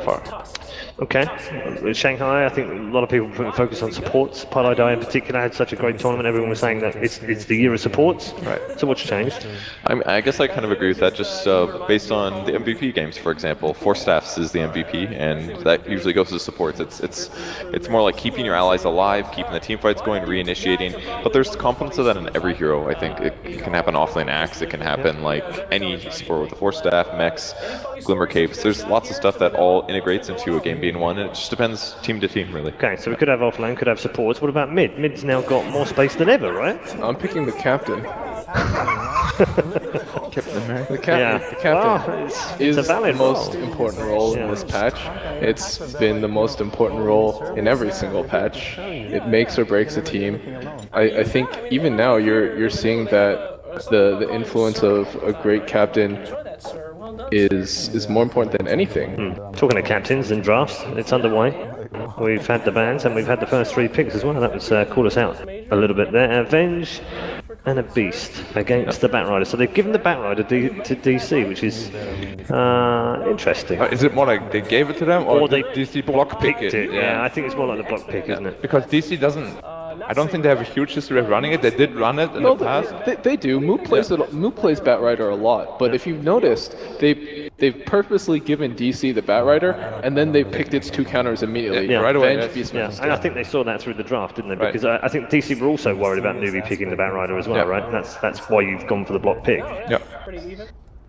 far. Okay. Shanghai, I think a lot of people put focus on supports. Paradai in particular had such a great tournament. Everyone was saying that it's the year of supports. Right. So what's changed? I guess I kind of agree with that, just based on the MVP games, for example. 4 staffs is the MVP, and that usually goes to supports. It's more like keeping your allies alive, keeping the team fights going, reinitiating. But there's components of that in every hero, I think. It can happen offlane axe, it can happen like any support with the 4 staff, mechs, glimmer capes. There's lots of stuff that all integrates into a game being won, and it just depends team to team, really. Okay, so we could have offlane, could have supports. What about mid? Mid's now got more space than ever, right? I'm picking the captain. Captain America. The captain is the most important role in this patch. It's been the most important role in every single patch. It makes or breaks a team. I think even now you're seeing that the influence of a great captain is more important than anything. Talking of captains and drafts, it's underway. We've had the bans and we've had the first 3 picks as well. That was called us out a little bit there. Avenge and a Beast against the Batrider. So they've given the Batrider to DC, which is interesting. Is it more like they gave it to them, or they DC block picked it? Yeah, I think it's more like the block pick, isn't it? Because DC doesn't. I don't think they have a huge history of running it. They did run it in the past. They do. Newb plays Batrider a lot, but if you've noticed, they've purposely given DC the Batrider, and then they picked its 2 counters immediately. Right away. And I think they saw that through the draft, didn't they? Because I think DC were also worried about Newbee picking the Batrider as well, right? That's why you've gone for the block pick. Yeah.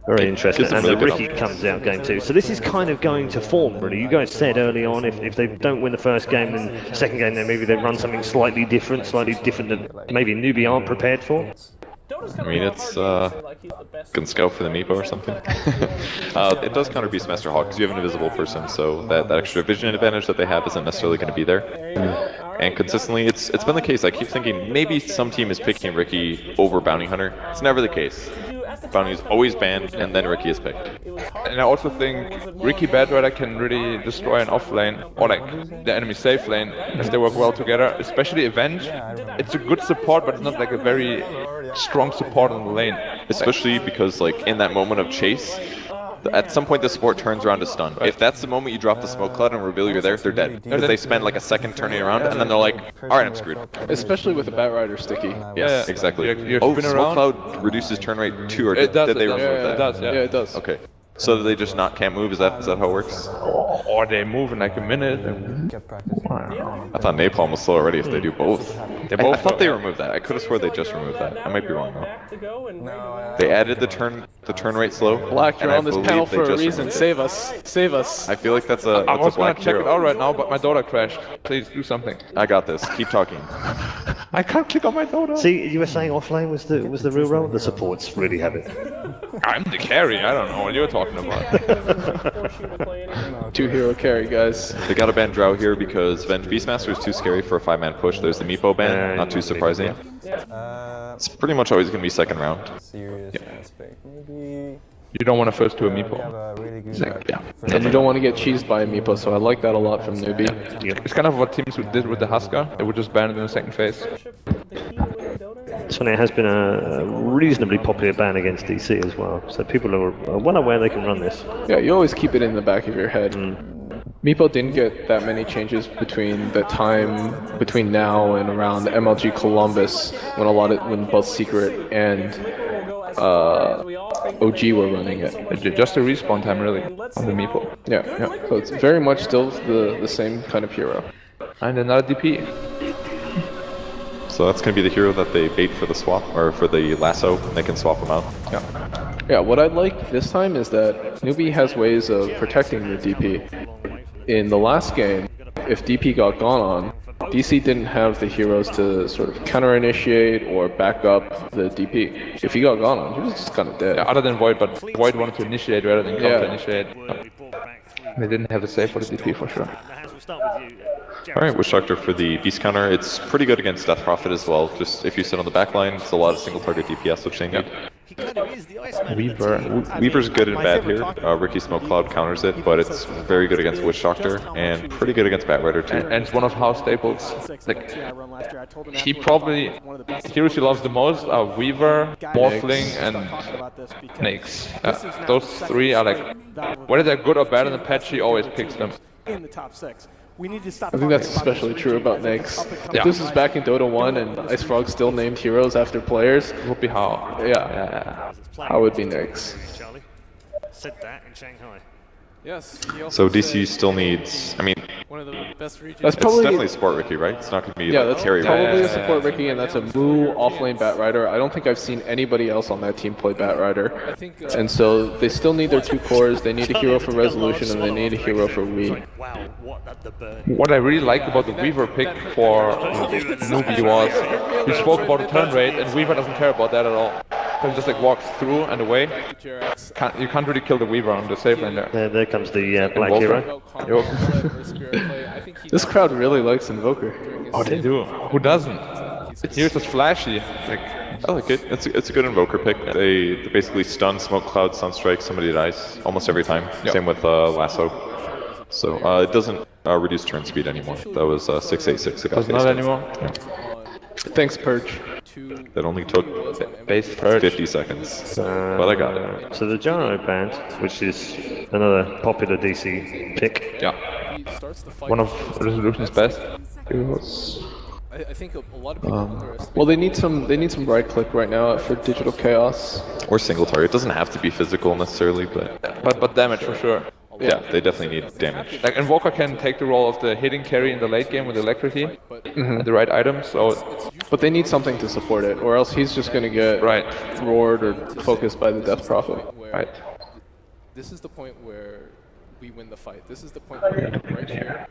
Very interesting. And really then Ricky comes out game 2. So this is kind of going to form, really. You guys said early on, if they don't win the first game, then second game, then maybe they run something slightly different that maybe Newbee aren't prepared for. I mean, it's can scout for the Meepo or something. It does counter Beastmaster Hawk because you have an invisible person, so that extra vision advantage that they have isn't necessarily going to be there. And consistently, it's been the case. I keep thinking maybe some team is picking Ricky over Bounty Hunter. It's never the case. Bounty is always banned, and then Ricky is picked. And I also think Ricky Batrider can really destroy an off lane, or like the enemy safe lane, if they work well together. Especially Avenge. It's a good support, but it's not like a very strong support on the lane. Especially because, like, in that moment of chase, at some point the support turns around to stun. If that's the moment you drop the smoke cloud and reveal you're there, they're dead. Because they spend like a second turning around, and then they're like, alright, I'm screwed. Especially with a Batrider sticky. Yes, exactly. Smoke cloud reduces turn rate 2, or It does, did they remove that? It does, Yeah, it does. Okay. So they just can't move? Is that how it works? Or they move in like a minute. I thought Napalm was slow already if they do both. I thought they removed that. I could have swore they just removed that. I might be wrong though. They added the turn rate slow. Black, you're on this panel for a reason. Save us. Save us. I feel like that's a I was gonna black check hero. it out right now, but my Dota crashed. Please do something. I got this. Keep talking. I can't click on my Dota. See, you were saying offlane was the real role? The supports really have it. I'm the carry. I don't know what you're talking about. 2-hero carry, guys. They got to ban Drow here because Venge Beastmaster is too scary for a 5-man push. There's the Meepo ban, not too surprising. It's pretty much always going to be second round. You don't want to first do a Meepo. Yeah. And you don't want to get cheesed by a Meepo, so I like that a lot from Newbee. It's kind of what teams did with the Husker. They would just ban it in the second phase. So it has been a reasonably popular ban against DC as well. So people are well aware they can run this. Yeah, you always keep it in the back of your head. Meepo didn't get that many changes between the time between now and around MLG Columbus when both Secret and OG were running it. Just a respawn time really on the Meepo. Yeah. So it's very much still the same kind of hero. And another DP. So that's going to be the hero that they bait for the swap, or for the lasso, and they can swap them out. Yeah, what I like this time is that Newbee has ways of protecting your DP. In the last game, if DP got gone on, DC didn't have the heroes to sort of counter-initiate or back up the DP. If he got gone on, he was just kind of dead. Yeah, other than Void, but Void wanted to initiate rather than counter-initiate. They didn't have a save for the DP for sure. Alright, Witch Doctor for the Beast counter. It's pretty good against Death Prophet as well. Just if you sit on the back line, it's a lot of single target DPS which they need. Weaver's good and bad here. Ricky Smoke Cloud counters it, but it's very good against Witch Doctor and pretty good against Batrider too. And it's one of House staples. Like, he probably, heroes he loves the most are Weaver, Morphling, and Nyx. Those three are like, whether they're good or bad in the patch, he always picks them. In the top 6. We need to stop. I think that's especially true about Nyx. Yeah. If this is back in Dota 1 and Ice Frog still named heroes after players, It would be how. yeah, how would be Nyx? Charlie said that in Shanghai. Yes. So DC still needs, I mean, one of the best regions. That's it's probably definitely support Ricky, right? It's not going to be yeah, like that's carry probably Ricky. a support Ricky, and that's a Moo offlane Batrider. I don't think I've seen anybody else on that team play Batrider. I think. And so they still need their 2 cores. They need a hero for resolution, and they need a hero for Wii. Wow, what the burn. What I really like about the Weaver pick for Newbee was, he spoke about the turn rate, and Weaver doesn't care about that at all. He just like walks through and away. You can't really kill the Weaver on the safe lane there. There comes the black Invoker. hero. This crowd really likes Invoker. Oh, they do. Who doesn't? Here's just flashy. Like, I like it. It's a good Invoker pick. They basically stun, Smoke Cloud, Sunstrike, somebody dies almost every time. Yeah. Same with Lasso. So it doesn't reduce turn speed anymore. That was 686. It got does not phased. anymore. Thanks, Purge. That only took Base purge. 50 seconds. But I got it. So the Gyro Band, which is another popular DC pick. Yeah. One of Resolution's best. I think a lot of people underestimate. Well, they need some right click right now for Digital Chaos. Or single target. It doesn't have to be physical necessarily, but But damage for sure. yeah, they definitely need damage. Like Invoker can take the role of the hitting carry in the late game with Electricity and the right items. So But they need something to support it, or else he's just gonna get right. roared or focused by the Death Prophet. Right. This is the point where we win the fight. This is the point where right here.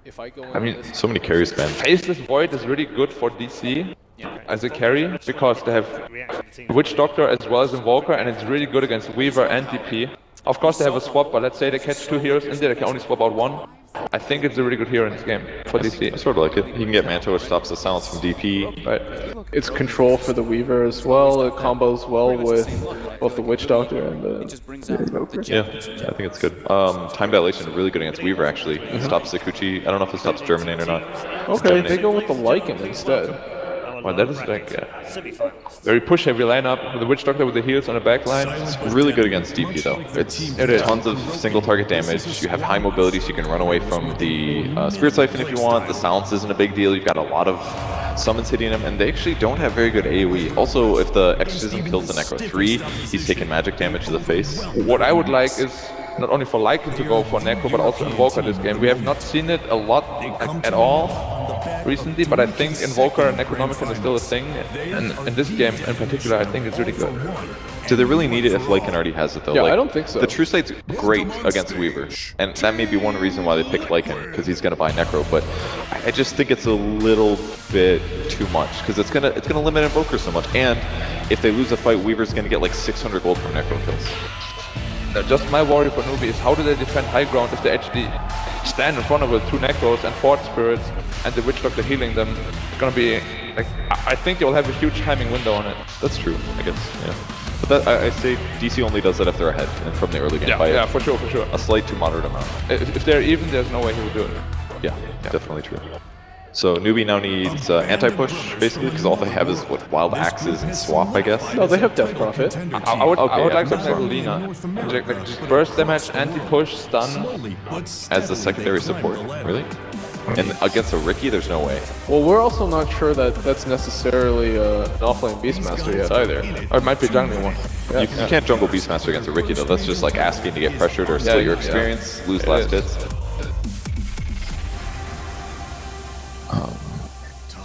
If I go in I mean, this, So many carries, man. Faceless Void is really good for DC as a carry because they have Witch Doctor as well as Invoker, and it's really good against Weaver and DP. Of course they have a swap, but let's say they catch 2 heroes in there, they can only swap out 1. I think it's a really good hero in this game for DC. I sort of like it. You can get Manto, which stops the silence from DP. Right. It's control for the Weaver as well. It combos well with both the Witch Doctor and the Invoker. Yeah, I think it's good. Time dilation is really good against Weaver actually. It stops Sakuchi. I don't know if it stops Germinate or not. Okay, they go with the Lycan instead. Well, that is like very push heavy lineup with the Witch Doctor with the heals on the back line. It's really good against DP though. It's tons of single target damage. You have high mobility so you can run away from the Spirit Siphon if you want. The silence isn't a big deal. You've got a lot of summons hitting him, and they actually don't have very good AoE. Also, if the Exorcism kills the Necro 3, he's taking magic damage to the face. What I would like is not only for Lycan to go for Necro, but also Invoker this game. We have not seen it a lot like, at all recently, but I think Invoker and Necronomicon is still a thing, and in this game in particular, I think it's really good. Do they really need it if Lycan already has it though? Yeah, like, I don't think so. The True Sight's great against Weaver, and that may be one reason why they picked Lycan, because he's gonna buy Necro. But I just think it's a little bit too much, because it's gonna limit Invoker so much. And if they lose a fight, Weaver's gonna get like 600 gold from Necro kills. Just my worry for Newbee is how do they defend high ground if they actually stand in front of it, 2 Necros and 4 Spirits, and the Witch Doctor healing them. It's gonna be like I think they will have a huge timing window on it. That's true, I guess. Yeah. But that I say DC only does that if they're ahead and from the early game. By Yeah, for sure. a slight to moderate amount. If they're even, there's no way he would do it. Yeah, definitely true. So Newbie now needs anti-push, basically, because all they have is, what, Wild Axes and Swap, I guess? No, they have Death Prophet. I would Okay, like yeah. something like Lina. Like just burst damage, anti-push, stun. As the secondary support, really? And against a Ricky, there's no way. Well, we're also not sure that that's necessarily an offlane Beastmaster yet either. Or it might be jungling one. You can't jungle Beastmaster against a Ricky, though. That's just like asking to get pressured or steal your experience, lose last hits.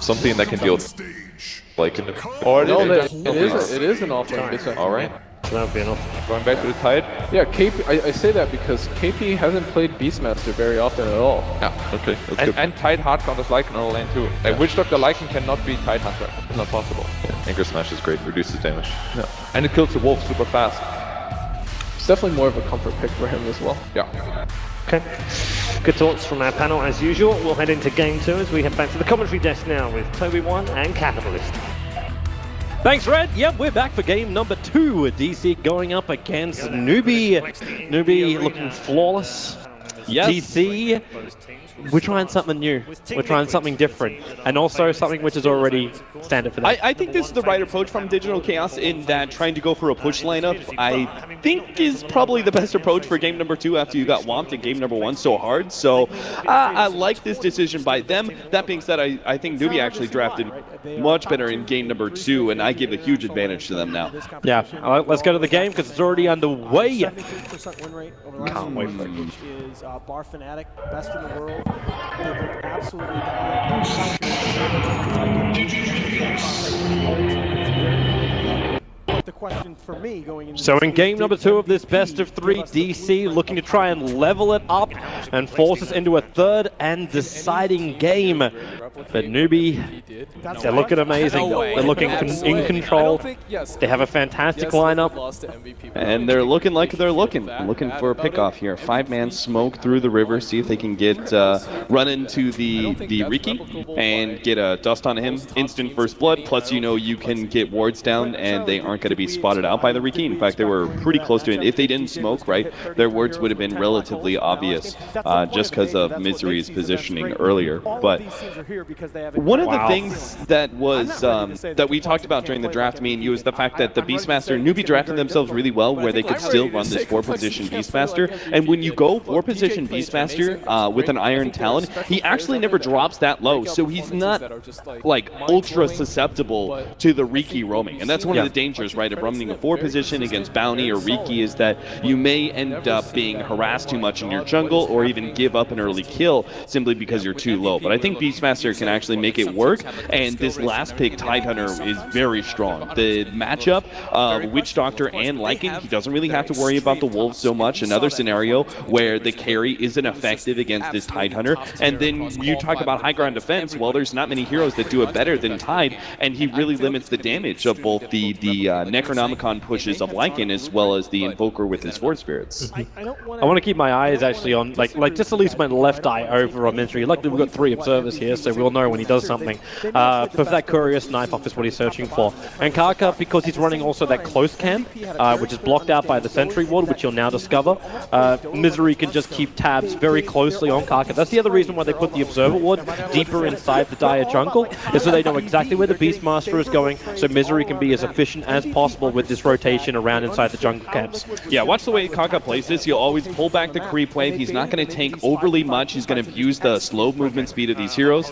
Something that can deal with like Or No, it it is an offlane Beastmaster. all right. So that would be an off. going back to the tide. Yeah, KP, I say that because KP hasn't played Beastmaster very often at all. Yeah. Okay, that's good. And tide hard counters Lycan on the lane too. Like Witch Doctor Lycan cannot be tide hunter. It's not possible. Anchor Smash is great, reduces damage. Yeah. And it kills the wolf super fast. It's definitely more of a comfort pick for him as well. Yeah. Okay. Good thoughts from our panel as usual. We'll head into game 2 as we head back to the commentary desk now with Toby1 and Capitalist. Thanks, Red. Yep, we're back for game number 2. DC going up against Newbee. Newbee looking flawless. Yes. DC, we're trying something new. We're trying something different. And also something which is already standard for them. I think this is the right approach from Digital Chaos in that trying to go for a push lineup, I think is probably the best approach for game number 2 after you got whomped in game number 1 so hard. So I like this decision by them. That being said, I think Newbee actually drafted much better in game number 2, and I give a huge advantage to them now. Yeah, let's go to the game because it's already underway. 73% win rate over the last Can't wait for it. which is Bar Fanatic, best in the world. They've looked absolutely dominant. The question for me going into So in game number 2 of this best of 3, DC looking to try and level it up and force us into a third and deciding game. But Newbee, they're looking amazing. They're looking in control. They have a fantastic lineup. And they're looking like they're looking for a pickoff here. 5-man smoke through the river, see if they can get run into the Riki and get a dust on him. Instant first blood, plus you can get wards down and they aren't going to be spotted out by the Riki. In fact, they were pretty close to it. If they didn't smoke, right, their wards would have been relatively obvious just because of Misery's positioning earlier. But one of the things that was that we talked about during the draft, me and you, is the fact that the Beastmaster, Newbee drafted themselves really well where they could still run this 4-position Beastmaster. And when you go 4-position Beastmaster with an Iron Talon, he actually never drops that low. So he's not like ultra susceptible to the Riki roaming. And that's one of the dangers, right, of running a 4-position against Bounty or Riki, is that you may end up being harassed too much in your jungle or even give up an early kill simply because you're too low. But I think Beastmaster can actually make it work, and this last pick, Tidehunter, is very strong. The matchup of Witch Doctor and Lycan, he doesn't really have to worry about the Wolves so much. Another scenario where the carry isn't effective against this Tidehunter. And then you talk about high ground defense, well, there's not many heroes that do it better than Tide, and he really limits the damage of both the Necronomicon pushes of Lycan as well as the Invoker with his Sword Spirits. I want to keep my eyes actually on, like just at least my left eye over on Misery. Luckily we've got 3 observers here, so we'll know when he does something. But that Curious Knife off is what he's searching for. And Kaka, because he's running also that close camp, which is blocked out by the Sentry Ward, which you'll now discover, Misery can just keep tabs very closely on Kaka. That's the other reason why they put the Observer Ward deeper inside the Dire jungle, is so they know exactly where the Beastmaster is going, so Misery can be as efficient as possible with this rotation around inside the jungle camps. Yeah, watch the way Kaka plays this. He'll always pull back the creep wave. He's not going to tank overly much. He's going to use the slow movement speed of these heroes.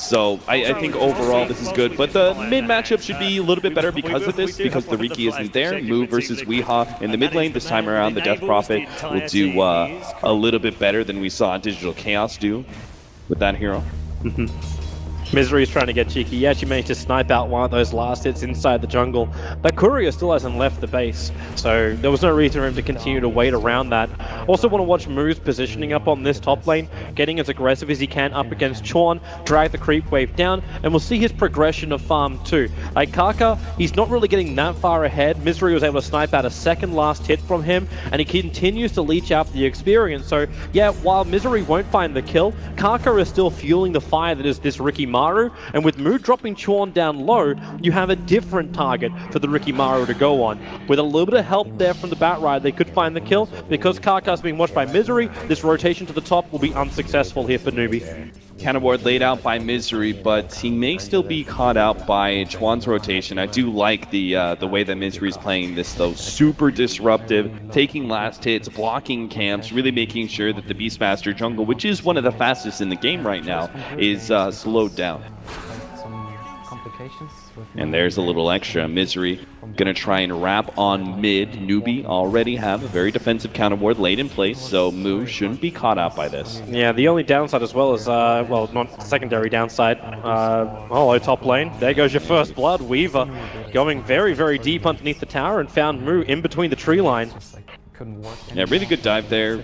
So I think overall this is good. But the mid matchup should be a little bit better because of this, because the Riki isn't there. Move versus Weehaw in the mid lane. This time around, the Death Prophet will do a little bit better than we saw Digital Chaos do with that hero. Misery's trying to get cheeky. He actually managed to snipe out one of those last hits inside the jungle. But Courier still hasn't left the base, so there was no reason for him to continue to wait around that. Also want to watch Moose positioning up on this top lane, getting as aggressive as he can up against Chorn, drag the creep wave down, and we'll see his progression of farm too. Like Kaka, he's not really getting that far ahead. Misery was able to snipe out a second last hit from him, and he continues to leech out the experience. So yeah, while Misery won't find the kill, Kaka is still fueling the fire that is this Ricky Maru, and with Mood dropping Chorn down low, you have a different target for the Ricky Maru to go on. With a little bit of help there from the Batrider, they could find the kill. Because Kaka's being watched by Misery, this rotation to the top will be unsuccessful here for Newbee. Counterboard laid out by Misery, but he may still be caught out by Chuan's rotation. I do like the way that Misery's playing this, though. Super disruptive, taking last hits, blocking camps, really making sure that the Beastmaster jungle, which is one of the fastest in the game right now, is slowed down. And there's a little extra. Misery gonna try and wrap on mid. Newbee already have a very defensive counterboard laid in place, so Moo shouldn't be caught out by this. Yeah, the only downside as well is, well, not secondary downside. Hello, top lane. There goes your first blood. Weaver going very, very deep underneath the tower and found Moo in between the tree line. Yeah, really good dive there.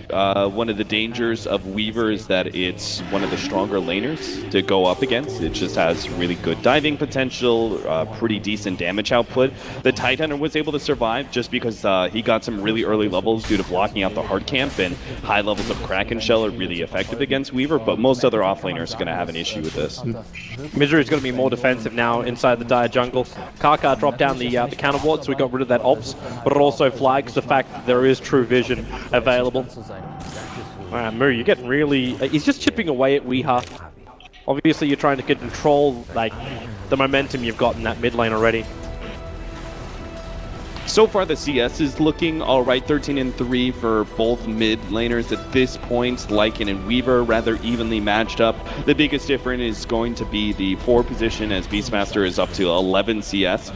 One of the dangers of Weaver is that it's one of the stronger laners to go up against. It just has really good diving potential, pretty decent damage output. The Tidehunter was able to survive just because he got some really early levels due to blocking out the hard camp, and high levels of Kraken Shell are really effective against Weaver, but most other offlaners are going to have an issue with this. Misery is going to be more defensive now inside the dire jungle. Kaka dropped down the counter ward, so we got rid of that ops, but it also flags the fact that there is true vision available. Moo, you're getting really... he's just chipping away at Weeha. Obviously, you're trying to control like the momentum you've got in that mid lane already. So far, the CS is looking all right. 13-3 for both mid laners at this point. Lycan and Weaver rather evenly matched up. The biggest difference is going to be the 4 position, as Beastmaster is up to 11 CS.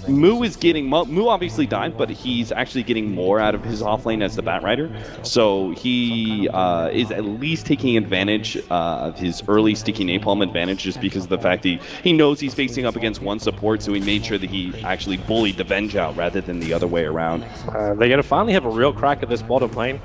Moo is getting... Moo obviously died, but he's actually getting more out of his offlane as the Batrider. So he is at least taking advantage of his early sticky napalm advantage, just because of the fact that he knows he's facing up against one support, so he made sure that he actually bullied the Venge out rather than the other way around. They're going to finally have a real crack at this bottom lane.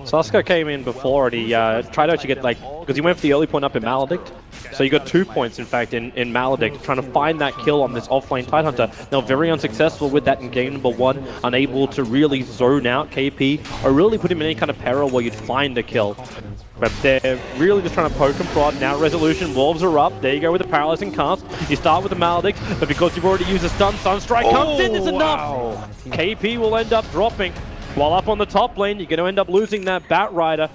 Saska came in before and he tried to actually get, like, because he went for the early point up in Maledict. So you got 2 points, in fact, in Maledict, trying to find that kill on this offlane Tidehunter. Now, very unsuccessful with that in game number 1, unable to really zone out KP or really put him in any kind of peril where you'd find a kill. But they're really just trying to poke and prod. Now Resolution, Wolves are up. There you go with the Paralyzing Cast. You start with the Maledict, but because you've already used a stun, Sunstrike comes in, it's enough! KP will end up dropping. While up on the top lane, you're going to end up losing that Batrider.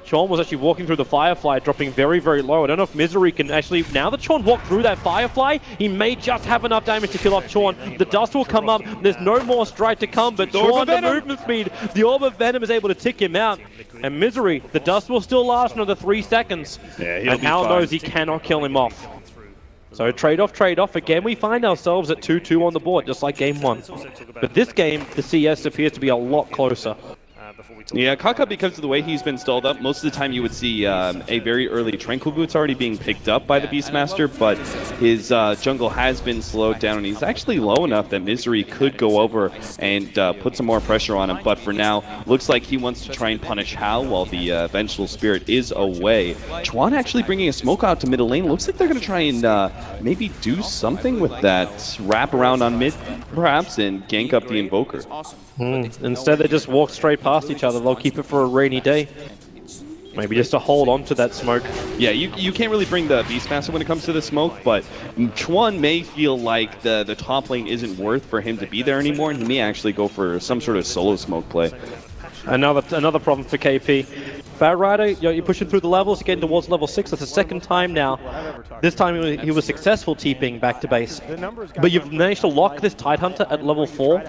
Sean was actually walking through the Firefly, dropping very, very low. I don't know if Misery can actually... Now that Sean walked through that Firefly, he may just have enough damage to kill off Sean. The dust will come up. There's no more strike to come, but Sean, the movement speed, the Orb of Venom is able to tick him out. And Misery, the dust will still last another 3 seconds. Yeah, and Hal knows he cannot kill him off. So trade-off, trade-off. Again, we find ourselves at 2-2 on the board, just like game 1. But this game, the CS appears to be a lot closer. Yeah, Kaka, because of the way he's been stalled up, most of the time you would see a very early Tranquil Boots already being picked up by the Beastmaster, but his jungle has been slowed down, and he's actually low enough that Misery could go over and put some more pressure on him. But for now, looks like he wants to try and punish Hal while the Vengeful Spirit is away. Chuan actually bringing a smoke out to middle lane. Looks like they're going to try and maybe do something with that. Wrap around on mid, perhaps, and gank up the Invoker. Instead, they just walk straight past each other. They'll keep it for a rainy day. Maybe just to hold on to that smoke. Yeah, you can't really bring the Beastmaster when it comes to the smoke, but Chuan may feel like the top lane isn't worth for him to be there anymore, and he may actually go for some sort of solo smoke play. Another problem for KP. Batrider, you're pushing through the levels, you're getting towards level 6. That's the second time now. This time he was successful TPing back to base. But you've managed to lock this Tidehunter at level 4,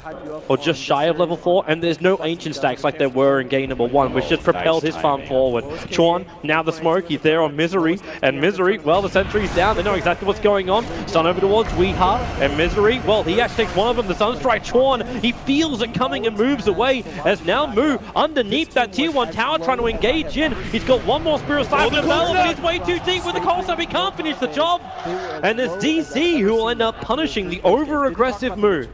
or just shy of level 4, and there's no ancient stacks like there were in game number 1, which just propelled his farm forward. Chuan, now the smoke, he's there on Misery, and Misery, well, the sentry's down, they know exactly what's going on. Stun over towards Weeha, and Misery, well, he actually takes one of them, the Sunstrike. Chuan, he feels it coming and moves away, as now Moo, underneath that tier 1 tower, trying to engage in. He's got one more Spirit Sight to develop, but he's way too deep with the cold snap. He can't finish the job. And there's DC who will end up punishing the over-aggressive Moo.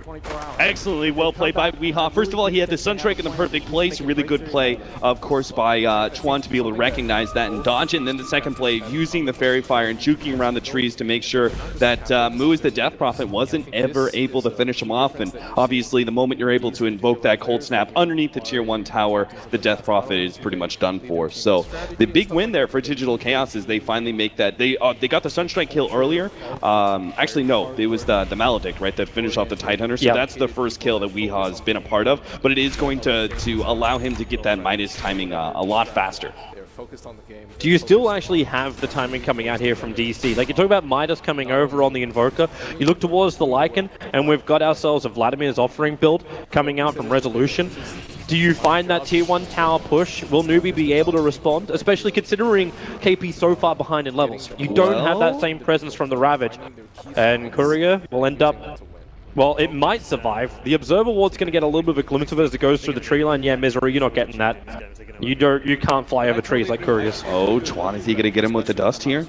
Excellently well played by Weeha. First of all, he had the Sunstrike in the perfect place. Really good play, of course, by Chuan to be able to recognize that and dodge it. And then the second play, using the Fairy Fire and juking around the trees to make sure that Moo, as the Death Prophet, wasn't ever able to finish him off. And obviously, the moment you're able to invoke that cold snap underneath the tier 1 tower, the Death Prophet is pretty much done for. So the big win there for Digital Chaos is they finally make that. They got the Sunstrike kill earlier. Actually, no, it was the Maledict, right, that finished off the Tidehunter. So that's the first kill that Weeha has been a part of. But it is going to allow him to get that Midas timing a lot faster. Do you still actually have the timing coming out here from DC? Like, you talk about Midas coming over on the Invoker, you look towards the Lycan, and we've got ourselves a Vladimir's offering build coming out from Resolution. Do you find that tier 1 tower push? Will Newbee be able to respond? Especially considering KP so far behind in levels. You don't have that same presence from the Ravage. And Courier will end up... Well, it might survive. The Observer Ward's going to get a little bit of a glimpse of it as it goes through the tree line. Yeah, Misery, you're not getting that. You can't fly over trees like Couriers. Oh, Chuan, is he going to get him with the dust here?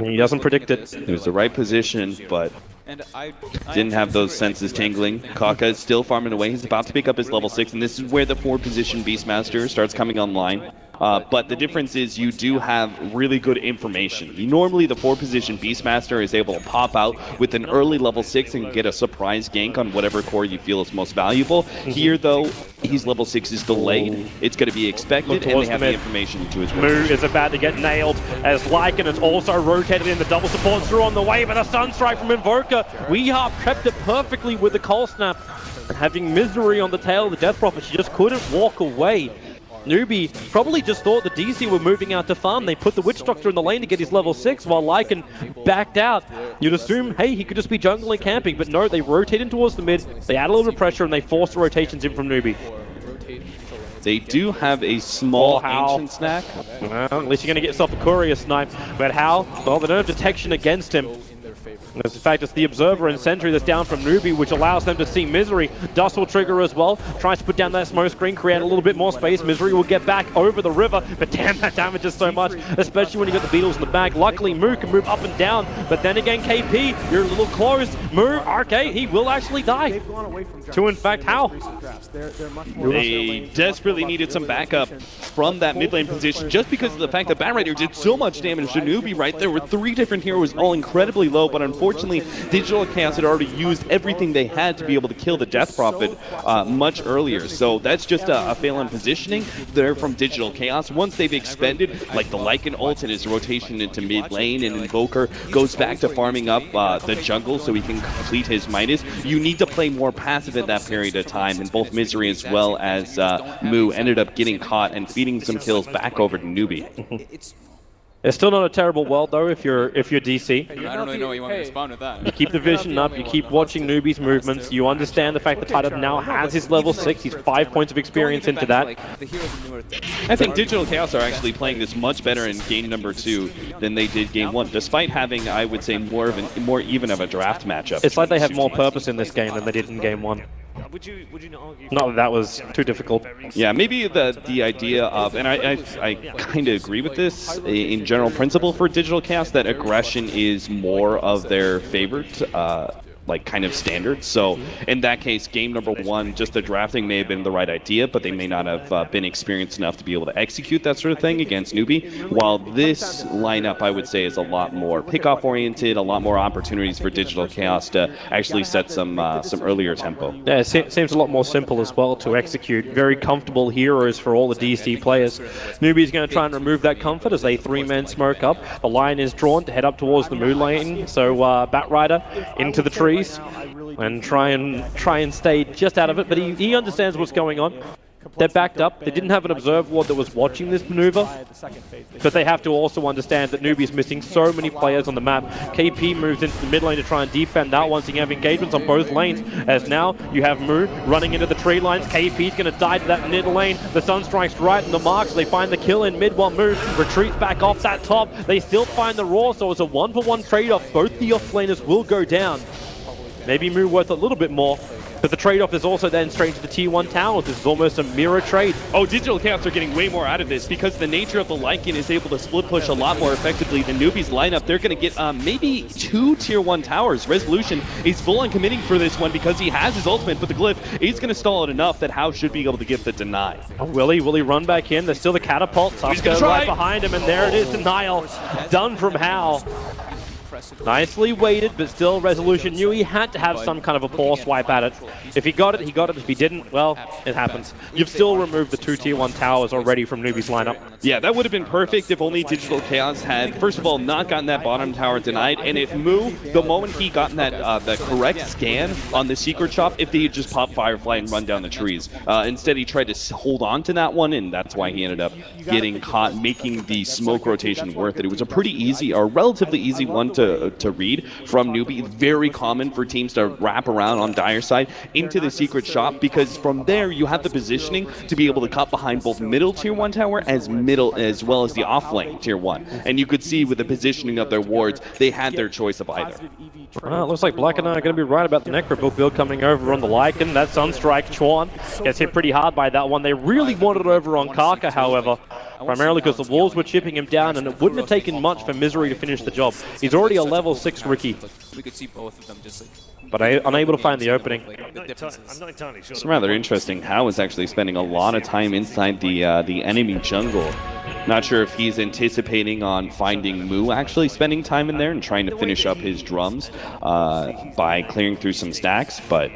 He doesn't predict it. It was the right position, but Didn't have those senses tingling. Kaka is still farming away. He's about to pick up his level 6, and this is where the 4-position Beastmaster starts coming online. But the difference is you do have really good information. Normally the 4-position Beastmaster is able to pop out with an early level 6 and get a surprise gank on whatever core you feel is most valuable. Here though, his level 6 is delayed. It's going to be expected, and they have the information to his Moo is about to get nailed as Lycan is also rotated in. The double support through on the way, but a Sunstrike from Invoker. Weehaw prepped it perfectly with the Cold Snap. And having Misery on the tail of the Death Prophet, she just couldn't walk away. Newbee probably just thought the DC were moving out to farm. They put the Witch Doctor in the lane to get his level 6 while Lycan backed out. You'd assume, hey, he could just be jungling camping, but no, they rotate in towards the mid, they add a little bit of pressure, and they force the rotations in from Newbee. They do have a small ancient snack. Well, at least you're going to get yourself a courier snipe. But how? Well, they don't have detection against him. As in fact, it's the Observer and Sentry that's down from Newbee, which allows them to see Misery. Dust will trigger as well. Tries to put down that smoke screen, create a little bit more space. Misery will get back over the river, but damn, that damages so much, especially when you got the Beetles in the back. Luckily, Moo can move up and down, but then again, KP, you're a little close. Moo, okay, he will actually die. To in fact, how? They desperately needed some backup from that mid lane position just because of the fact that Batrider did so much damage to Newbee, right? There were 3 different heroes all incredibly low, but unfortunately, Digital Chaos had already used everything they had to be able to kill the Death Prophet much earlier. So that's just a fail in positioning there from Digital Chaos. Once they've expended, like the Lycan ult and his rotation into mid lane, and Invoker goes back to farming up the jungle so he can complete his Midas, you need to play more passive at that period of time, and both Misery as well as Moo ended up getting caught and feeding some kills back over to Newbee. It's still not a terrible world though if you're DC. I don't really know what you want me to respond with that. You keep the vision up, you keep watching Newbee's movements, you understand the fact that Titan now has his level 6, he's 5 points of experience into that. I think Digital Chaos are actually playing this much better in game number 2 than they did game 1, despite having, I would say, more even of a draft matchup. It's like they have more purpose in this game than they did in game 1. Would you not argue? Not that that was too difficult. Yeah, maybe the idea of, and I kind of agree with this in general principle for Digital Chaos, that aggression is more of their favorite like kind of standard. So in that case, game number 1, just the drafting may have been the right idea, but they may not have been experienced enough to be able to execute that sort of thing against Newbee. While this lineup, I would say, is a lot more pickoff oriented, a lot more opportunities for Digital Chaos to actually set some earlier tempo. Yeah, it seems a lot more simple as well to execute. Very comfortable heroes for all the DC players. Newbee's going to try and remove that comfort as they 3-man smoke up. The line is drawn to head up towards the moon lane, so Batrider into the trees and try and stay just out of it, but he understands what's going on. They're backed up. They didn't have an Observe Ward that was watching this maneuver, but they have to also understand that Newbee's missing so many players on the map. KP moves into the mid lane to try and defend that once you have engagements on both lanes, as now you have Moo running into the tree lines. KP's going to die to that mid lane. The Sunstrike's right in the mark, so they find the kill in mid while Moo retreats back off that top. They still find the Raw, so it's a 1-for-1 trade-off. Both the off-laners will go down. Maybe Moo worth a little bit more, but the trade-off is also then straight to the tier 1 towers. This is almost a mirror trade. Oh, Digital Chaos are getting way more out of this because the nature of the Lycan is able to split push a lot more effectively than Newbee's lineup. They're going to get maybe 2 tier 1 towers. Resolution is full on committing for this one because he has his ultimate, but the Glyph is going to stall it enough that Hao should be able to give the deny. Oh, will he run back in? There's still the catapult. Tusker right behind him, and there it is, denial. Done from Hao. Nicely weighted, but still Resolution knew he had to have some kind of a poor swipe at it. If he got it, he got it. If he didn't, well, it happens. You've still removed the 2 tier 1 towers already from Newbee's lineup. Yeah, that would have been perfect if only Digital Chaos had, first of all, not gotten that bottom tower denied, and if Moo, the moment he gotten that the correct scan on the secret shop, if they had just popped Firefly and run down the trees. Instead, he tried to hold on to that one, and that's why he ended up getting caught, making the smoke rotation worth it. It was a pretty easy, or relatively easy one to read from Newbee. Very common for teams to wrap around on Dire side into the secret shop, because from there you have the positioning to be able to cut behind both middle tier 1 tower as well as the off lane tier 1. And you could see with the positioning of their wards, they had their choice of either. Well, it looks like Black and I are going to be right about the Necrobook build coming over on the Lycan. That Sunstrike Chuan gets hit pretty hard by that one. They really wanted it over on Kaka, however. primarily because the walls were chipping him down, and it wouldn't have taken much for Misery to finish the job. He's already a level 6 Ricky, We could see both of them just like, but unable to find the opening. I'm not entirely sure. It's rather interesting. Hao is actually spending a lot of time inside the enemy jungle. Not sure if he's anticipating on finding Moo actually spending time in there and trying to finish up his drums by clearing through some stacks, but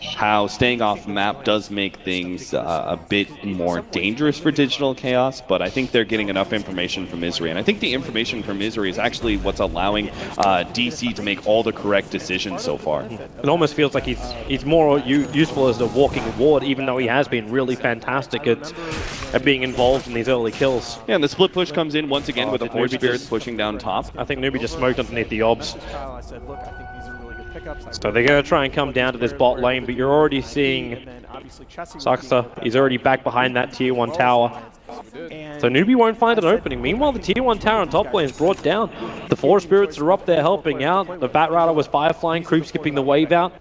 Hao staying off map does make things a bit more dangerous for Digital Chaos, but I think they're getting enough information from Misery, and I think the information from Misery is actually what's allowing DC to make all the correct decisions so far. It almost feels like he's more useful as a walking ward, even though he has been really fantastic at being involved in these early kills. Yeah, and the split push comes in once again with the Forge Spirits pushing down top. I think Newbee just smoked underneath the obs. I said, look, I think these are really good pickups. So they're going to try and come down to this bot lane, but you're already seeing Saxa. He's already back behind that tier 1 tower. So Newbee won't find an opening. Meanwhile, the tier 1 tower on top lane is brought down. The 4 spirits are up there helping out. The Bat Rider was fireflying, creep skipping the wave out.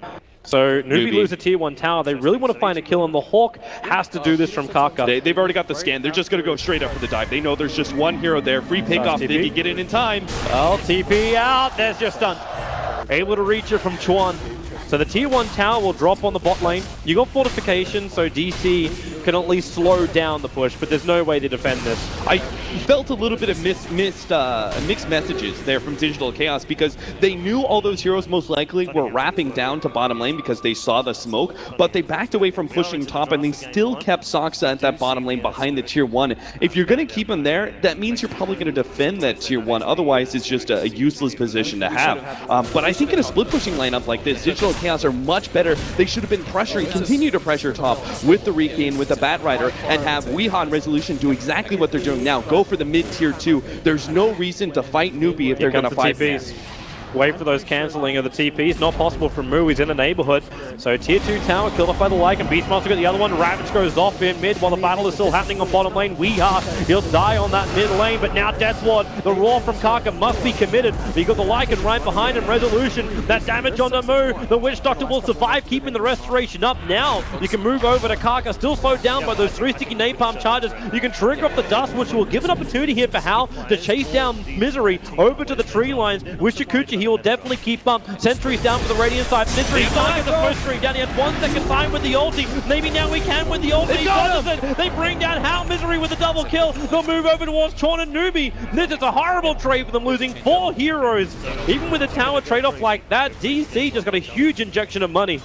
So Newbee lose the tier 1 tower. They really want to find a kill, and the Hawk has to do this from Kaka. They've already got the scan. They're just going to go straight up for the dive. They know there's just one hero there. Free pick off. They can get in time. Well, TP out. There's just stun. Able to reach it from Chuan. So the tier 1 tower will drop on the bot lane. You got fortification, so DC can at least slow down the push, but there's no way to defend this. I felt a little bit of mixed messages there from Digital Chaos because they knew all those heroes most likely were wrapping down to bottom lane because they saw the smoke, but they backed away from pushing top and they still kept Saxa at that bottom lane behind the tier 1. If you're going to keep him there, that means you're probably going to defend that tier 1. Otherwise, it's just a useless position to have. But I think in a split pushing lineup like this, Digital Chaos are much better. They should have been pressuring, continue to pressure top with the Riki and with the Bat Rider, and have Weehaw and Resolution do exactly what they're doing now. Go for the mid tier 2. There's no reason to fight Newbee if they're going to fight TPs. Wait for those cancelling of the TPs. Not possible from Moo. He's in the neighborhood. So tier 2 tower killed off by the Lycan. Beastmaster got the other one. Ravage goes off in mid while the battle is still happening on bottom lane. Weehaw, he'll die on that mid lane, but now Death Ward, the roar from Kaka must be committed. He got the Lycan right behind him. Resolution, that damage on the Moo. The Witch Doctor will survive, keeping the restoration up. Now you can move over to Kaka, still slowed down by those 3 sticky napalm charges. You can trigger up the dust, which will give an opportunity here for Hao to chase down Misery over to the tree lines. With Shakuchi, he will definitely keep Sentry's down for the Radiant side. Misery can't get the push tree down. He had 1 second time with the ulti. Maybe now we can with the ulti. He does it. They bring down Hao. Misery with a double kill. They'll move over towards Chorn and Newbee. This is a horrible trade for them, losing 4 heroes. Even with a tower trade-off like that, DC just got a huge injection of money.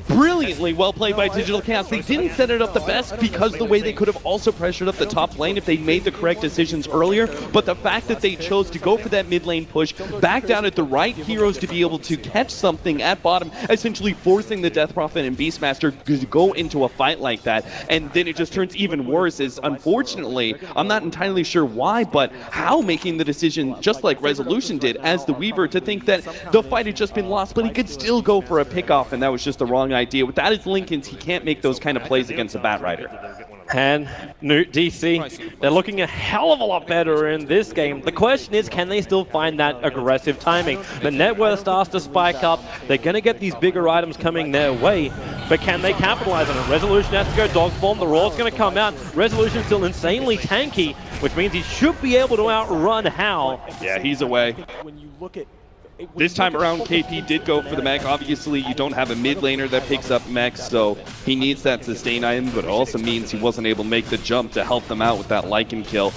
Brilliantly well played by Digital Chaos. They didn't set it up the best because the way they could have also pressured up the top lane if they made the correct decisions earlier, but the fact that they chose to go for that mid lane push, back down at the right heroes to be able to catch something at bottom, essentially forcing the Death Prophet and Beastmaster to go into a fight like that, and then it just turns even worse is, unfortunately, I'm not entirely sure why, but Hao making the decision, just like Resolution did, as the Weaver, to think that the fight had just been lost, but he could still go for a pickoff, and that was just the wrong idea. Without his Lincolns, he can't make those kind of plays against the Bat Rider. And DC, they're looking a hell of a lot better in this game. The question is, can they still find that aggressive timing? The net worth starts to spike up. They're going to get these bigger items coming their way, but can they capitalize on it? Resolution has to go dog form. The Roar's going to come out. Resolution's still insanely tanky, which means he should be able to outrun Hao. Yeah, he's away. When you look at this time around, KP did go for the mech. Obviously, you don't have a mid laner that picks up mechs, so he needs that sustain item, but it also means he wasn't able to make the jump to help them out with that Lycan kill.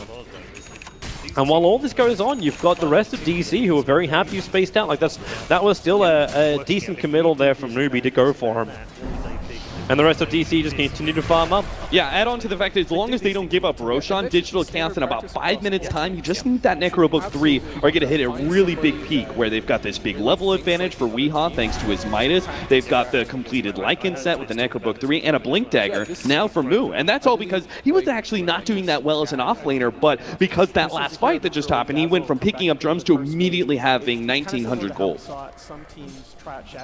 And while all this goes on, you've got the rest of DC who are very happy you spaced out. Like that was still a decent committal there from Newbee to go for him. And the rest of DC just continue to farm up. Yeah, add on to the fact that as long as they don't give up Roshan, Digital Chaos in about 5 minutes time, you just need that Necrobook 3 or get to hit a really big peak where they've got this big level advantage for Weehaw thanks to his Midas. They've got the completed Lycan set with the Necrobook 3 and a Blink Dagger now for Moo. And that's all because he was actually not doing that well as an offlaner, but because that last fight that just happened, he went from picking up drums to immediately having 1900 gold.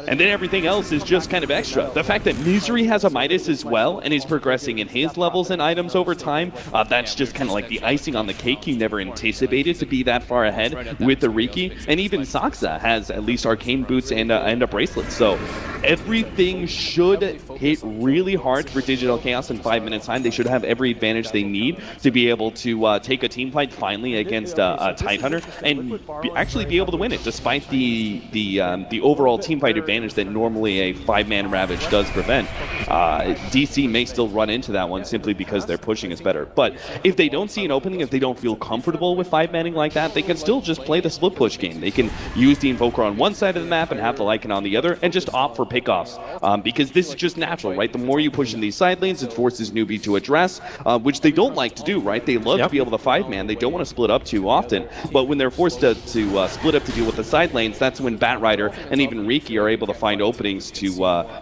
And then everything else is just kind of extra. The fact that Misery has a Midas as well, and is progressing in his levels and items over time. That's just kind of like the icing on the cake. You never anticipated to be that far ahead with the Riki, and even Saksa has at least arcane boots and a bracelet. So everything should hit really hard for Digital Chaos in 5 minutes time. They should have every advantage they need to be able to take a team fight finally against a Tidehunter and actually be able to win it, despite the overall team fight advantage that normally a 5-man Ravage does prevent. DC may still run into that one simply because their pushing is better. But if they don't see an opening, if they don't feel comfortable with 5-manning like that, they can still just play the split push game. They can use the Invoker on one side of the map and have the Lycan on the other, and just opt for pickoffs. Because this is just natural, right? The more you push in these side lanes, it forces Newbee to address, which they don't like to do, right? They love to be able to 5-man. They don't want to split up too often. But when they're forced to split up to deal with the side lanes, that's when Batrider and even Riki are able to find openings to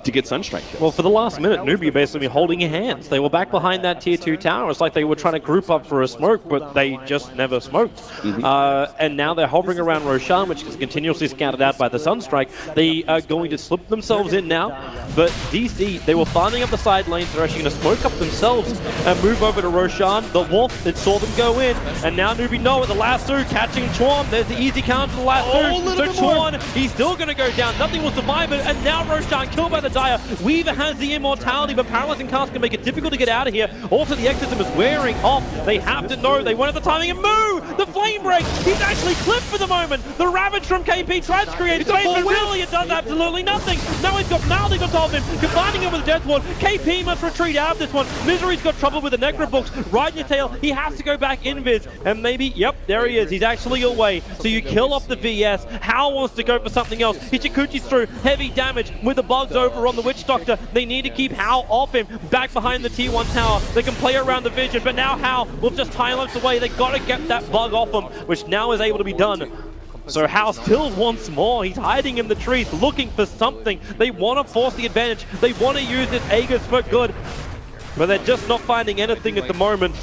get Sunstrike kills. Well, for the last minute, Newbee basically holding your hands. They were back behind that tier 2 tower. It's like they were trying to group up for a smoke, but they just never smoked. And now they're hovering around Roshan, which is continuously scouted out by the Sunstrike. They are going to slip themselves in now, but DC, they were farming up the side lanes. They're actually going to smoke up themselves and move over to Roshan. The Wolf that saw them go in, and now Newbee know it. The lasso catching Chuan. There's the easy counter to the lasso. So Chuan, he's still going to go down. Nothing will survive it, and now Roshan killed by the Dire. Weaver has the immortality, but Paralyzing Cast can make it difficult to get out of here. Also, the Exorcism is wearing off. They have to know. They won't have the timing, and Moo! The Flame Break! He's actually clipped for the moment. The Ravage from KP tries to create space, but really it does absolutely nothing. Now he's got Maldig on top of him, combining him with Death Ward. KP must retreat out of this one. Misery's got trouble with the Necro Books. Right in your tail, he has to go back invis, and maybe, yep, there he is. He's actually away. So you kill off the VS. Hal wants to go for something else. Ichikuchi's through, heavy damage with the bugs over on the Witch Doctor. They need to keep Hal off him, back behind the Tier 1 tower. They can play around the vision, but now Hal will just silence away. They got to get that bug off him, which now is able to be done. So Hal still wants more. He's hiding in the trees, looking for something. They want to force the advantage. They want to use this Aegis for good, but they're just not finding anything at the moment.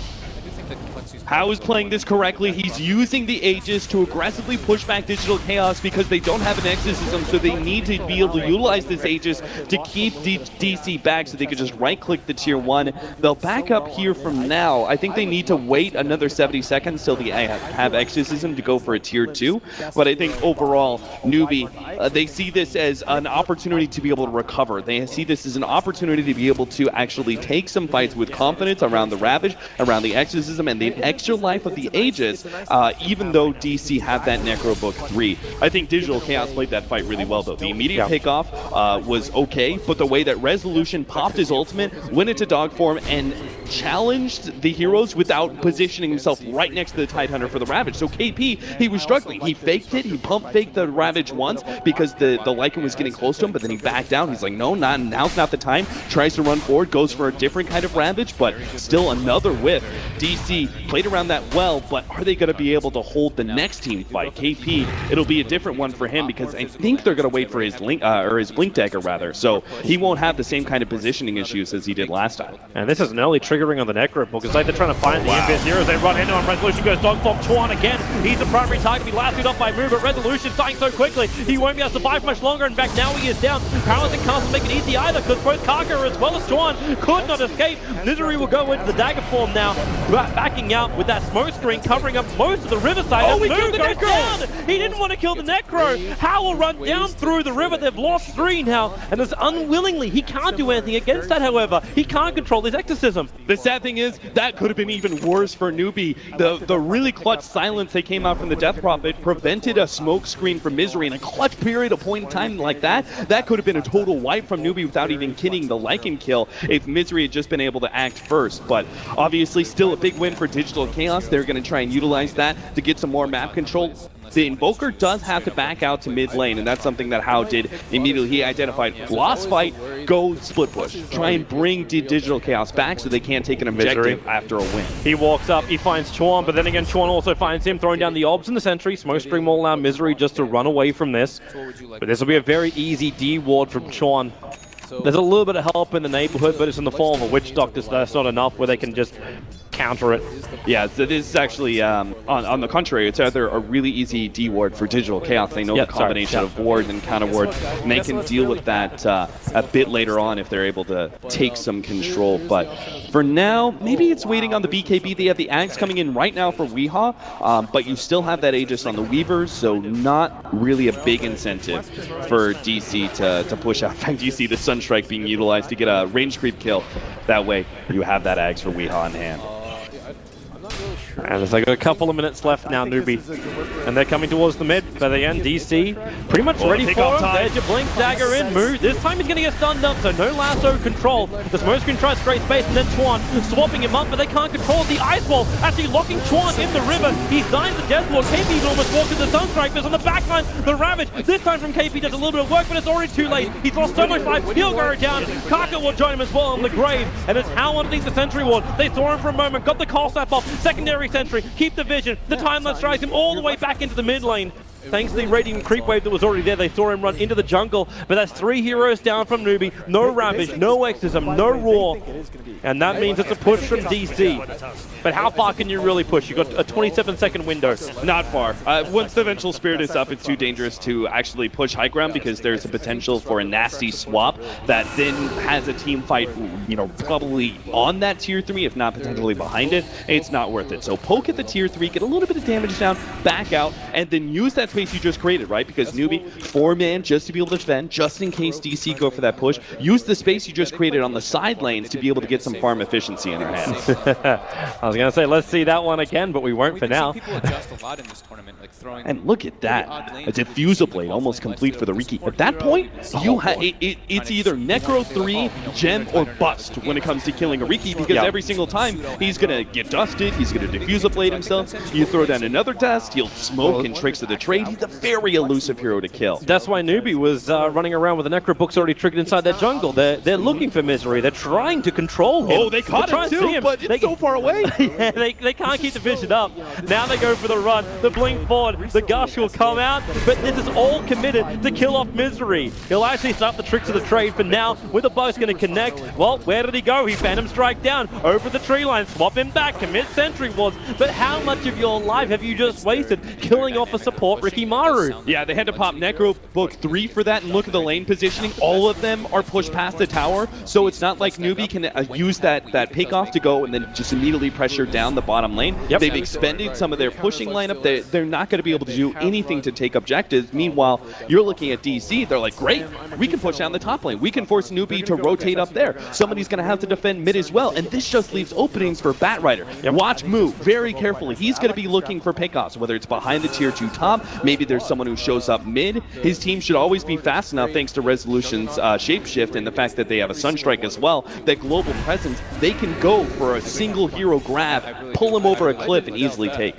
How is playing this correctly? He's using the Aegis to aggressively push back Digital Chaos because they don't have an exorcism, so they need to be able to utilize this Aegis to keep DC back so they could just right-click the Tier 1. They'll back up here from now. I think they need to wait another 70 seconds till they have exorcism to go for a Tier 2, but I think overall, Newbee, they see this as an opportunity to be able to recover. They see this as an opportunity to be able to actually take some fights with confidence around the Ravage, around the exorcism, and the extra life of the Aegis, even though DC have that Necro Book 3. I think Digital Chaos played that fight really well, though. The immediate pickoff was okay, but the way that Resolution popped his ultimate, went into dog form, and challenged the heroes without positioning himself right next to the Tidehunter for the Ravage. So KP, he was struggling. He faked it. He pump faked the Ravage once because the Lycan was getting close to him, but then he backed down. He's like, no, now's not the time. Tries to run forward, goes for a different kind of Ravage, but still another whiff. DC played around that well, but are they going to be able to hold the next team fight? KP, it'll be a different one for him because I think they're going to wait for his his Blink Dagger rather, so he won't have the same kind of positioning issues as he did last time. And this is an early triggering on the Necro Book. It's like they're trying to find the Invis heroes. They run into him. Resolution goes dog bomb Chuan again. He's the primary target. He lasted off by Move, but Resolution's dying so quickly. He won't be able to survive much longer. In fact, now he is down. Paralyzing can't make it easy either because both Kaka as well as Chuan could not escape. Misery will go into the dagger form now, backing out with that smoke screen covering up most of the riverside. Oh, he Move killed the goes Necro! down. He didn't want to kill the Necro. Hal will run down through the river. They've lost 3 now, and it's unwillingly. He can't do anything against that, however. He can't control his exorcism. The sad thing is, that could have been even worse for Newbee. The really clutch silence that came out from the Death Prophet prevented a smoke screen from Misery in a clutch period, a point in time like that. That could have been a total wipe from Newbee without even getting the Lycan kill if Misery had just been able to act first. But obviously still a big win for Digital Chaos. They're going to try and utilize that to get some more map control. The Invoker does have to back out to mid lane, and that's something that Hao did immediately. He identified lost fight, go split push. Try and bring Digital Chaos back so they can't take an objective after a win. He walks up, he finds Chuan, but then again Chuan also finds him, throwing down the Obs and the Sentry. Smokescreen will allow Misery just to run away from this. But this will be a very easy D-ward from Chuan. There's a little bit of help in the neighborhood, but it's in the form of a Witch Doctor, so that's not enough where they can just counter it. Yeah, this is actually, on the contrary, it's either a really easy D ward for Digital Chaos. They know the combination of ward and counter ward, and they can deal with that a bit later on if they're able to take some control. But for now, maybe it's waiting on the BKB. They have the Axe coming in right now for Weehaw, but you still have that Aegis on the Weavers, so not really a big incentive for DC to push out. In fact, you see the Sunstrike being utilized to get a range creep kill. That way, you have that Axe for Weehaw in hand. And there's like a couple of minutes left now, Newbee. And they're coming towards the mid. By the end, DC pretty much ready for him. There's your Blink Dagger in. Move. This time he's going to get stunned up, so no lasso control. The smoke screen tries straight space, and then Chuan swapping him up, but they can't control the Ice Wall. Actually locking Chuan in the river. He's dying the Death Wall. KP can almost walk into the Sunstrike, but on the backline, the Ravage. This time from KP does a little bit of work, but it's already too late. He's lost so much life. He'll go down. Kaka will join him as well on the grave. And it's Hal underneath the Sentry Ward. They saw him for a moment, got the call snap off. Secondary Sentry, keep the vision. The timeline drives him all the way back into the mid lane. Thanks to the Radiant creep wave that was already there, they saw him run into the jungle. But that's 3 heroes down from Newbee. No Ravage, no Exorcism, no Roar. And that means it's a push from DC. But how far can you really push? You've got a 27-second window. Not far. Once the Vengeful Spirit is up, it's too dangerous to actually push high ground because there's a potential for a nasty swap that then has a team fight, you know, probably on that tier 3, if not potentially behind it. It's not worth it. So poke at the tier 3, get a little bit of damage down, back out, and then use that space you just created, right? Because Newbee, 4-man just to be able to defend, just in case DC go for that push. Use the space you just created on the side lanes to be able to get some farm efficiency in their hands. I was going to say, let's see that one again, but we won't for now. And look at that. A Diffusal Blade almost complete for the Riki. At that point, you it's either Necro 3, Gem, or Bust when it comes to killing a Riki, because every single time he's going to get dusted, he's going to Diffusal Blade himself, you throw down another dust, he'll smoke and tricks of the trade. He's a very elusive hero to kill. That's why Newbee was running around with the Necro books already triggered inside that jungle. They're looking for Misery. They're trying to control him. Oh, they caught him too, but it's so far away. Yeah, they can't keep the vision up. Now they go for the run. The blink forward. The gush will come out, but this is all committed to kill off Misery. He'll actually start the tricks of the trade, but now with the both going to connect. Well, where did he go? He Phantom Strike down over the tree line. Swap him back. Commit Sentry Wards. But how much of your life have you just wasted killing off a support Ricky Maru? Yeah, they had to pop Necro Book 3 for that, and look at the lane positioning. All of them are pushed past the tower, so it's not like Newbee can use that pick off to go and then just immediately pressure down the bottom lane. They've expended some of their pushing lineup. They're not going to be able to do anything to take objectives. Meanwhile, you're looking at DC. They're like, great, we can push down the top lane. We can force Newbee to rotate up there. Somebody's going to have to defend mid as well, and this just leaves openings for Batrider. Watch move very carefully. He's going to be looking for pickoffs, whether it's behind the tier 2 top, maybe there's someone who shows up mid. His team should always be fast enough, thanks to Resolution's shapeshift and the fact that they have a Sunstrike as well, that global presence, they can go for a single hero grab, pull him over a cliff, and easily take.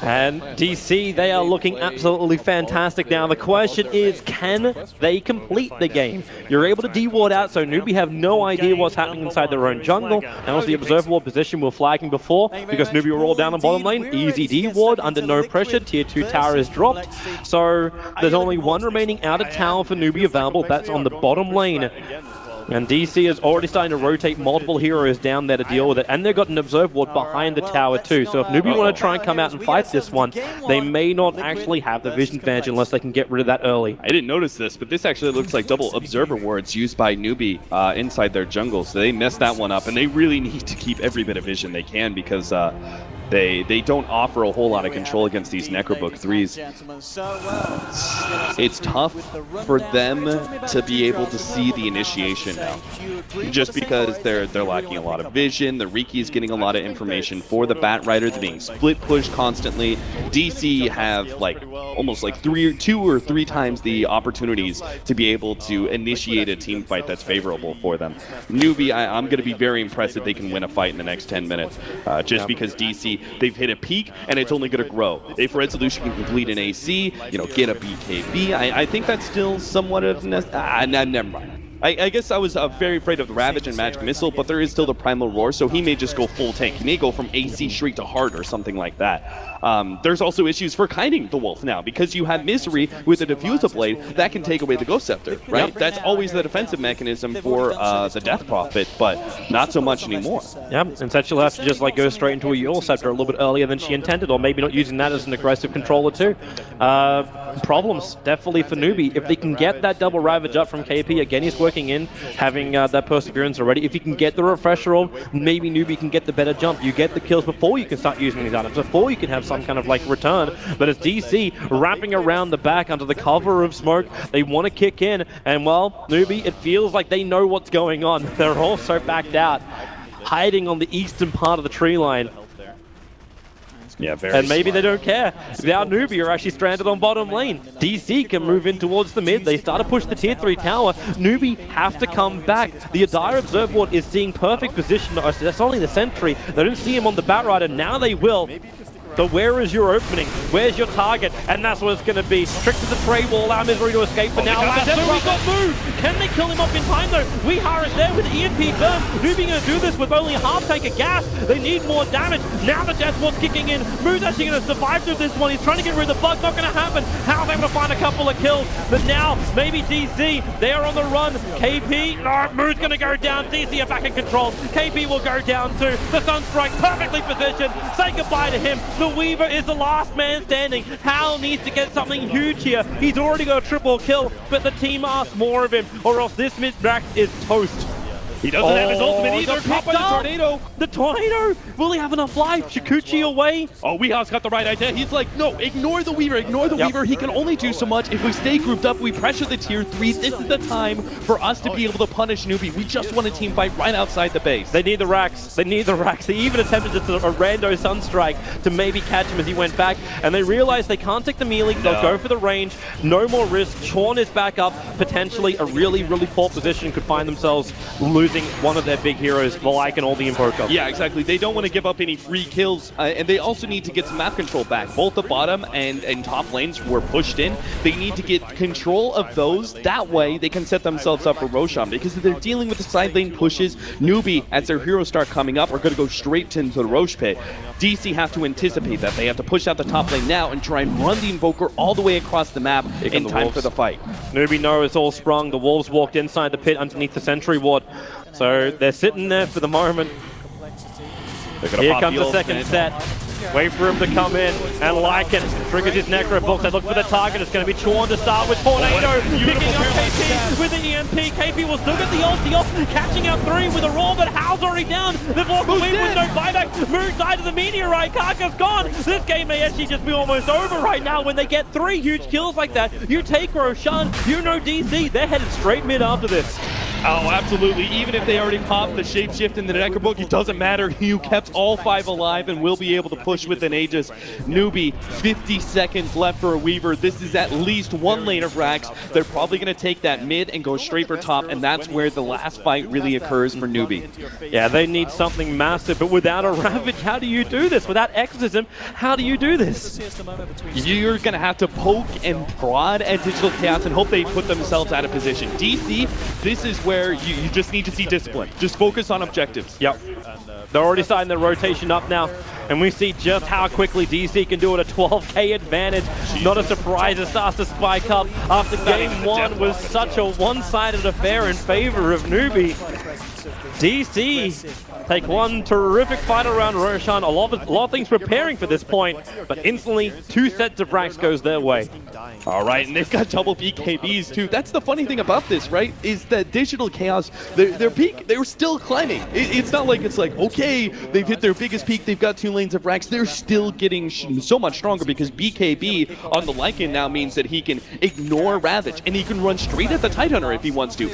And DC, they are looking absolutely fantastic now. The question is, can they complete the game? You're able to D-ward out, so Newbee have no idea what's happening inside their own jungle. And also the observer ward position we were flagging before, because Newbee were all down on bottom lane. Easy D-ward, under no pressure. Tier 2 tower is dropped. So there's only one remaining outer tower for Newbee available. That's on the bottom lane. And DC is already starting to rotate multiple heroes down there to deal with it. And they've got an observe ward behind the tower too. So if Newbee want to try and come out and fight this one, they may not actually have the vision advantage unless they can get rid of that early. I didn't notice this, but this actually looks like double observer wards used by Newbee inside their jungle. So they messed that one up, and they really need to keep every bit of vision they can, because they don't offer a whole lot of control against these Necrobook 3s. It's tough for them to be able to see the initiation now, just because they're lacking a lot of vision. The Riki is getting a lot of information for the Batrider. They're being split pushed constantly. DC have like almost like 2 or 3 times the opportunities to be able to initiate a team fight that's favorable for them. Newbee, I'm going to be very impressed if they can win a fight in the next 10 minutes, just because DC, they've hit a peak, and it's only going to grow. If Resolution can complete an AC, you know, get a BKB, I think that's still somewhat of never mind. I guess I was very afraid of the Ravage and Magic Missile, but there is still the Primal Roar, so he may just go full tank. He may go from AC straight to hard or something like that. There's also issues for kiting the Wolf now, because you have Misery with a Diffuser Blade that can take away the Ghost Scepter, right? Yep. That's always the defensive mechanism for the Death Prophet, but not so much anymore. Yeah, instead she'll have to just like go straight into a Eul Scepter a little bit earlier than she intended, or maybe not using that as an aggressive controller too. Problems, definitely for Newbee. If they can get that double Ravage up from KP, again he's working in, having that Perseverance already. If you can get the Refresher on, maybe Newbee can get the better jump. You get the kills before you can start using these items, before you can have some kind of like return. But it's DC wrapping around the back under the cover of smoke. They want to kick in, and well, Newbee, it feels like they know what's going on. They're also backed out, hiding on the eastern part of the tree line. Yeah, very and maybe smart. they don't care. Now Newbee are actually stranded on bottom lane. DC can move in towards the mid. They start to push the tier 3 tower. Newbee have to come back. The Adire Observe Ward is seeing perfect position. That's only the sentry. They don't see him on the Batrider. Now they will. So where is your opening? Where's your target? And that's what it's going to be. Trick to the tray will allow Misery to escape, but now we got moved. Can they kill him off in time though? Weehar is there with the EMP burn. Newbee going to do this with only half tank of gas. They need more damage. Now the Death Ward's kicking in. Moo's actually going to survive through this one. He's trying to get rid of the bug. Not going to happen. How are they able to find a couple of kills? But now maybe DC. They are on the run. KP. No, Moo's going to go down. DC are back in control. KP will go down too. The Sunstrike perfectly positioned. Say goodbye to him. The Weaver is the last man standing. Hal needs to get something huge here. He's already got a triple kill, but the team asks more of him, or else this mid-rack is toast. He doesn't have his ultimate either. Caught by the tornado. The tornado? Will he have enough life? Shikuchi away? Oh, Weeha's got the right idea. He's like, no, ignore the Weaver. Ignore the Weaver. He can only do so much. If we stay grouped up, we pressure the tier 3. This is the time for us to be able to punish Newbee. We just want a team fight right outside the base. They need the racks. They need the racks. They even attempted just a rando Sunstrike to maybe catch him as he went back. And they realize they can't take the melee. They'll go for the range. No more risk. Chorn is back up. Potentially a really, really poor position. Could find themselves losing one of their big heroes, the Like and all the Invoker. Yeah, exactly. They don't want to give up any free kills, and they also need to get some map control back. Both the bottom and top lanes were pushed in. They need to get control of those. That way, they can set themselves up for Roshan, because if they're dealing with the side lane pushes, Newbee, as their heroes start coming up, are going to go straight into the Roche pit. DC have to anticipate that. They have to push out the top lane now and try and run the Invoker all the way across the map in time for the fight. Newbee know it's all sprung. The Wolves walked inside the pit underneath the sentry ward. So they're sitting there for the moment. Here comes the second set. Wait for him to come in, and Lycan triggers his Necro box. They look for the target. It's going to be Chorn to start with. Tornado picking up KP with the EMP. KP will still get the ulti off, catching out 3 with a roll, but Hal's already down. They've walked away with no buyback. Moon died to the meteorite. Karka's gone. This game may actually just be almost over right now when they get 3 huge kills like that. You take Roshan, you know DC. They're headed straight mid after this. Oh, absolutely. Even if they already popped the shapeshift in the Necrobook, it doesn't matter. You kept all 5 alive and will be able to push with an Aegis. Newbee, 50 seconds left for a Weaver. This is at least 1 lane of racks. They're probably going to take that mid and go straight for top, and that's where the last fight really occurs for Newbee. Yeah, they need something massive, but without a Ravage, how do you do this? Without Exorcism, how do you do this? You're going to have to poke and prod at Digital Chaos and hope they put themselves out of position. DC, this is where you just need to see discipline. Just focus on objectives. Yep. They're already starting their rotation up now, and we see just how quickly DC can do it. A 12k advantage. Not a surprise it starts to spike up after game 1 was such a one-sided affair in favor of Newbee. DC take one terrific fight around Roshan. A lot of things preparing for this point, but instantly 2 sets of racks goes their way. All right, and they've got double BKBs too. That's the funny thing about this, right? Is that Digital Chaos, their peak, they were still climbing. It's not like it's like, okay, they've hit their biggest peak, they've got 2 lanes of racks. They're still getting so much stronger because BKB on the Lycan now means that he can ignore Ravage and he can run straight at the Tidehunter if he wants to.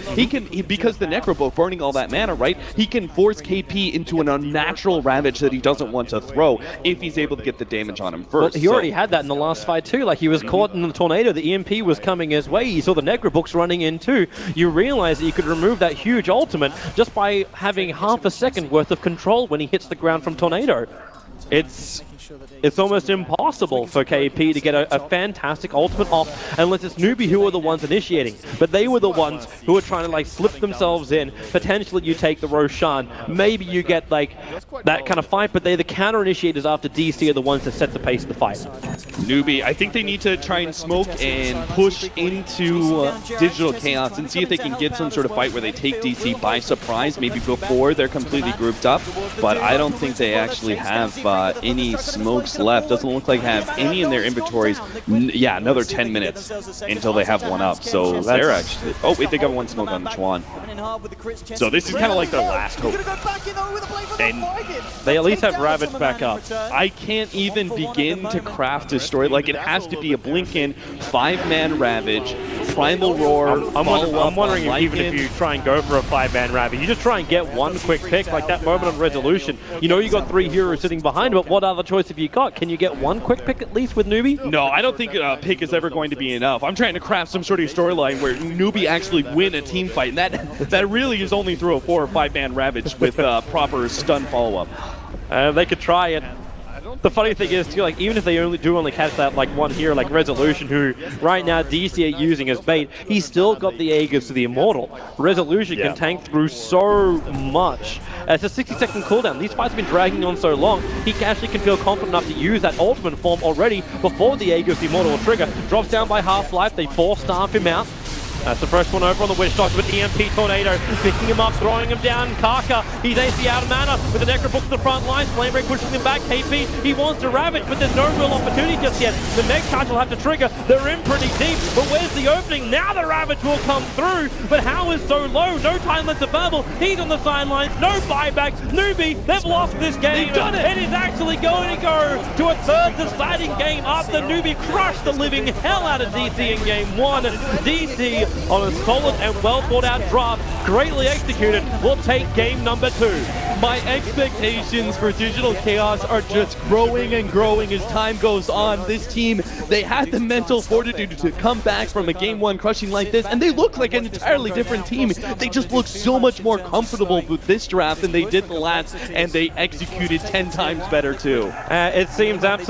Because the Necrobook burning all that mana, right? He can force KP into an unnatural Ravage that he doesn't want to throw if he's able to get the damage on him first. Well, he already had that in the last fight too. Like, he was caught in the tornado. The EMP was coming his way. He saw the Necrobooks running in too. You realize that you could remove that huge ultimate just by having half a second worth of control when he hits the ground from tornado. It's it's almost impossible for KP to get a fantastic ultimate off unless it's Newbee who are the ones initiating. But they were the ones who were trying to like slip themselves in. Potentially you take the Roshan, maybe you get like that kind of fight, but they're the counter initiators after DC are the ones that set the pace of the fight. Newbee, I think they need to try and smoke and push into Digital Chaos and see if they can get some sort of fight where they take DC by surprise, maybe before they're completely grouped up. But I don't think they actually have any smokes left. Doesn't look like they have any in their inventories. Yeah, another 10 minutes until they have one up. So they're actually... Oh, wait, they got one smoke on Chuan. So this is kind of like their last hope. And they at least have Ravage back up. I can't even begin to craft a story. Like, it has to be a Blink-in, 5-man Ravage, Primal Roar. I'm wondering if even if you try and go for a 5-man Ravage, you just try and get one quick pick, like that moment on Resolution. You know you got 3 heroes sitting behind, but what other choice have you got? Can you get one quick pick at least with Newbee? No, I don't think a pick is ever going to be enough. I'm trying to craft some sort of storyline where Newbee actually win a team fight, and that really is only through a 4 or 5-man Ravage with proper stun follow-up. They could try it. The funny thing is, too, like, even if they only catch that, like, one hero, like Resolution, who right now DC are using as bait, he's still got the Aegis to the Immortal. Resolution can tank through so much. It's a 60-second cooldown. These fights have been dragging on so long, he actually can feel confident enough to use that ultimate form already before the Aegis, the Immortal will trigger. Drops down by half-life, they 4-staff him out. That's the first one over on the Witch Doctor with EMP Tornado, picking him up, throwing him down. Kaka, he's AC out of mana with the Necrobook to the front lines. Flamebreak pushing him back. KP, he wants to Ravage, but there's no real opportunity just yet. The next charge will have to trigger. They're in pretty deep, but where's the opening? Now the Ravage will come through, but how is so low? No time left available. He's on the sidelines, no buyback. Newbee, they've lost this game. They've done it. It is actually going to go to a third deciding game after Newbee crushed the living hell out of DC in game 1. DC on a solid and well thought out draft, greatly executed, will take game number 2. My expectations for Digital Chaos are just growing and growing as time goes on. This team, they had the mental fortitude to come back from a game 1 crushing like this, and they look like an entirely different team. They just look so much more comfortable with this draft than they did the last, and they executed 10 times better too. It seems absolutely